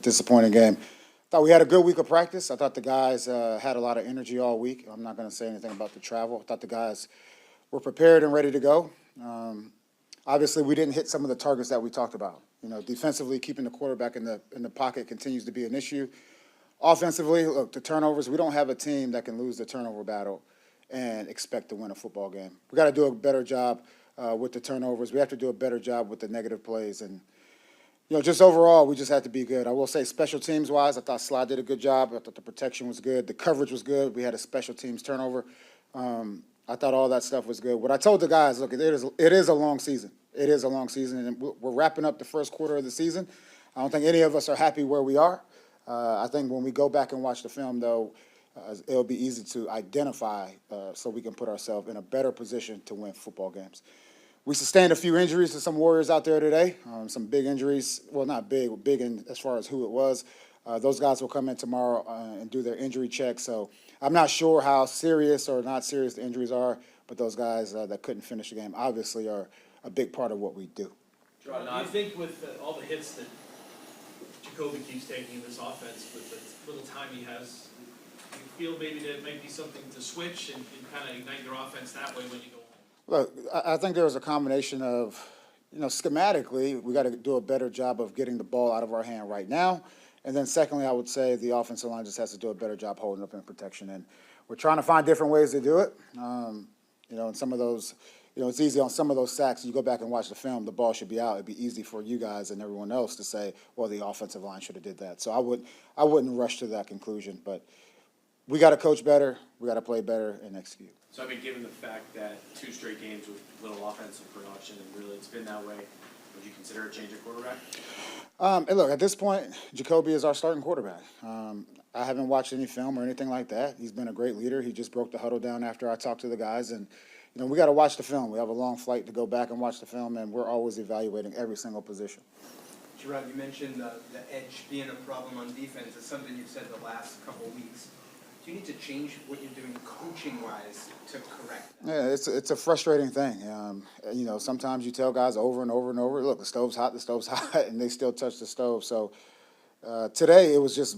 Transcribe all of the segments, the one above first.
disappointing game. Thought we had a good week of practice. I thought the guys had a lot of energy all week. I'm not going to say anything about the travel. I thought the guys were prepared and ready to go. Obviously, we didn't hit some of the targets that we talked about. Defensively, keeping the quarterback in the pocket continues to be an issue. Offensively, look, the turnovers. We don't have a team that can lose the turnover battle and expect to win a football game. We got to do a better job with the turnovers. We have to do a better job with the negative plays. And, just overall, we just had to be good. I will say special teams-wise, I thought Sly did a good job. I thought the protection was good. The coverage was good. We had a special teams turnover. I thought all that stuff was good. What I told the guys, look, it is a long season. It is a long season, and we're wrapping up the first quarter of the season. I don't think any of us are happy where we are. I think when we go back and watch the film, though, it'll be easy to identify so we can put ourselves in a better position to win football games. We sustained a few injuries to some Warriors out there today, some big injuries. Well, not big, big in as far as who it was. Those guys will come in tomorrow and do their injury check. So I'm not sure how serious or not serious the injuries are, but those guys that couldn't finish the game obviously are a big part of what we do. Jerod, do you think with all the hits that Jacoby keeps taking in this offense, with the little time he has, do you feel maybe there might be something to switch and kind of ignite your offense that way when you go home? Look, I think there's a combination of, schematically, we got to do a better job of getting the ball out of our hand right now. And then secondly, I would say the offensive line just has to do a better job holding up in protection. And we're trying to find different ways to do it. And some of those, it's easy on some of those sacks. You go back and watch the film, the ball should be out. It'd be easy for you guys and everyone else to say, well, the offensive line should have did that. So I wouldn't rush to that conclusion. But we got to coach better. We got to play better and execute. So, given the fact that 2 straight games with little offensive production, and really it's been that way, would you consider a change of quarterback? And look, at this point, Jacoby is our starting quarterback. I haven't watched any film or anything like that. He's been a great leader. He just broke the huddle down after I talked to the guys. And, we got to watch the film. We have a long flight to go back and watch the film, and we're always evaluating every single position. Jerod, you mentioned the edge being a problem on defense. It's something you've said the last couple of weeks. Do you need to change what you're doing coaching-wise to correct that? Yeah, it's a frustrating thing. Sometimes you tell guys over and over and over, look, the stove's hot, and they still touch the stove. So today it was just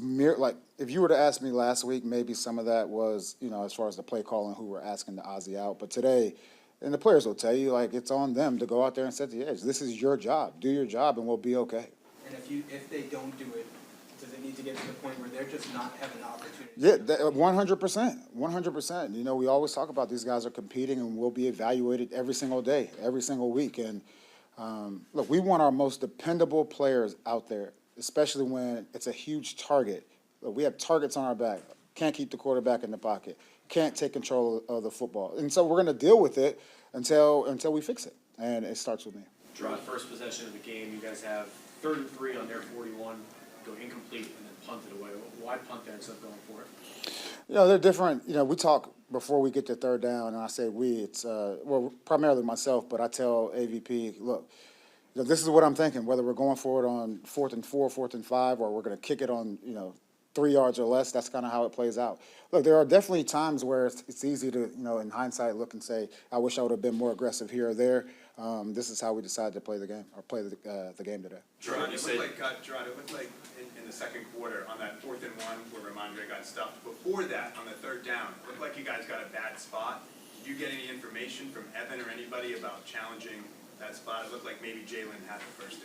if you were to ask me last week, maybe some of that was, as far as the play calling, who were asking the Ozzy out. But today, and the players will tell you, it's on them to go out there and set the edge. This is your job. Do your job, and we'll be okay. And if they don't do it, does it need to get to the point where they're just not having the opportunity? Yeah, 100%. 100%. We always talk about these guys are competing and will be evaluated every single day, every single week. And look, we want our most dependable players out there, especially when it's a huge target. Look, we have targets on our back. Can't keep the quarterback in the pocket. Can't take control of the football. And so we're going to deal with it until we fix it. And it starts with me. Jerod, first possession of the game, you guys have 3rd and 3 on their 41. Go incomplete and then punt it away. Why punt there instead of going for it? They're different. We talk before we get to 3rd down, and I say we. It's primarily myself, but I tell AVP, look, this is what I'm thinking. Whether we're going for it on 4th and 4, 4th and 5, or we're going to kick it on 3 yards or less. That's kind of how it plays out. Look, there are definitely times where it's easy to in hindsight look and say, I wish I would have been more aggressive here or there. This is how we decided to play the game or play the game today. Jerod, it looked like in the second quarter on that 4th and 1 where Ramondre got stuffed. Before that, on the 3rd down, it looked like you guys got a bad spot. Did you get any information from Evan or anybody about challenging that spot? It looked like maybe Jalen had the 1st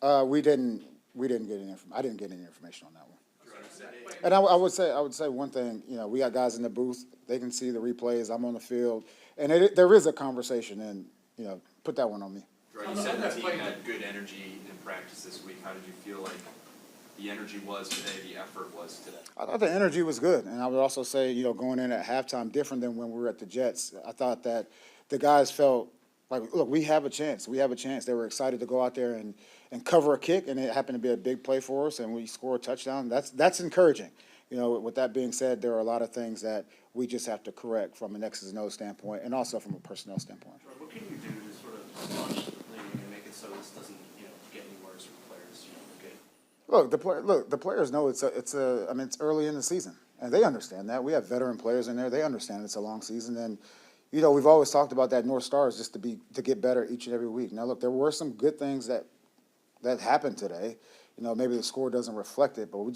down. We didn't get any information. I didn't get any information on that one. And I would say one thing. We got guys in the booth. They can see the replays. I'm on the field, and there is a conversation. And put that one on me. Jerod, you said the team had good energy in practice this week. How did you feel like the energy was today, the effort was today? I thought the energy was good, and I would also say, going in at halftime, different than when we were at the Jets. I thought that the guys felt like, look, we have a chance. We have a chance. They were excited to go out there and cover a kick, and it happened to be a big play for us, and we score a touchdown. That's encouraging. With that being said, there are a lot of things that we just have to correct from an X's and O's standpoint, and also from a personnel standpoint. What can you do to sort of launch the thing and make it so this doesn't, get any worse for players? The players know it's early in the season, and they understand that. We have veteran players in there. They understand it's a long season, and we've always talked about that North Star is just to get better each and every week. Now, look, there were some good things that happened today. maybe the score doesn't reflect it, but we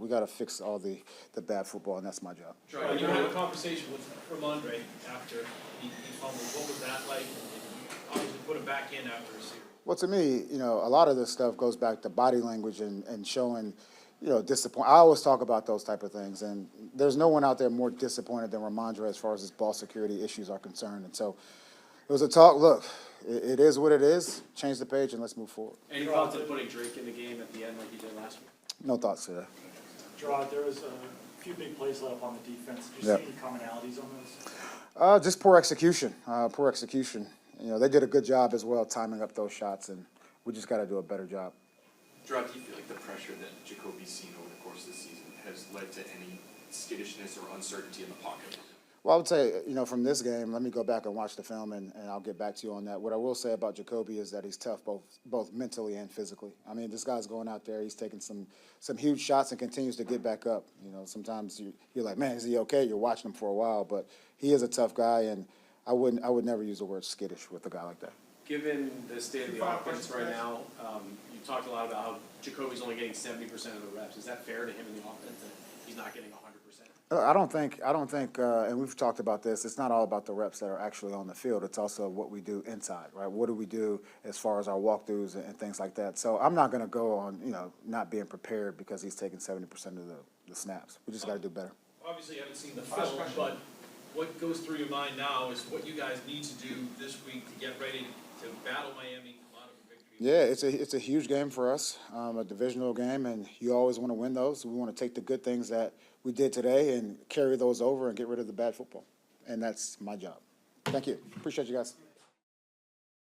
gotta fix all the bad football, and that's my job. Gerard, you had a conversation with Ramondre after he fumbled. What was that like? And you obviously put him back in after a series. Well, to me, a lot of this stuff goes back to body language and showing, disappointment. I always talk about those type of things, and there's no one out there more disappointed than Ramondre as far as his ball security issues are concerned. And so it was a talk. Look, it is what it is. Change the page and let's move forward. Any thoughts on putting Drake in the game at the end like you did last week? No thoughts to that. Jerod, there was a few big plays let up on the defense. Did you Yep. see any commonalities on those? Just poor execution. Poor execution. They did a good job as well timing up those shots, and we just got to do a better job. Gerard, do you feel like the pressure that Jacoby's seen over the course of the season has led to any skittishness or uncertainty in the pocket? Well, I would say, from this game, let me go back and watch the film, and I'll get back to you on that. What I will say about Jacoby is that he's tough both mentally and physically. I mean, this guy's going out there, he's taking some huge shots and continues to get back up. Sometimes you're like, man, is he okay? You're watching him for a while, but he is a tough guy, and I would never use the word skittish with a guy like that. Given the state of the offense right now, you talked a lot about how Jacoby's only getting 70% of the reps. Is that fair to him in the offense that he's not getting 100%? I don't think, and we've talked about this, it's not all about the reps that are actually on the field. It's also what we do inside, right? What do we do as far as our walkthroughs and things like that? So I'm not going to go on, not being prepared because he's taking 70% of the snaps. We just got to do better. Obviously, you haven't seen the film, but what goes through your mind now is what you guys need to do this week to get ready to battle Miami, come out of a victory. Yeah, it's a huge game for us, a divisional game, and you always want to win those. We want to take the good things that we did today and carry those over and get rid of the bad football, and that's my job. Thank you. Appreciate you guys.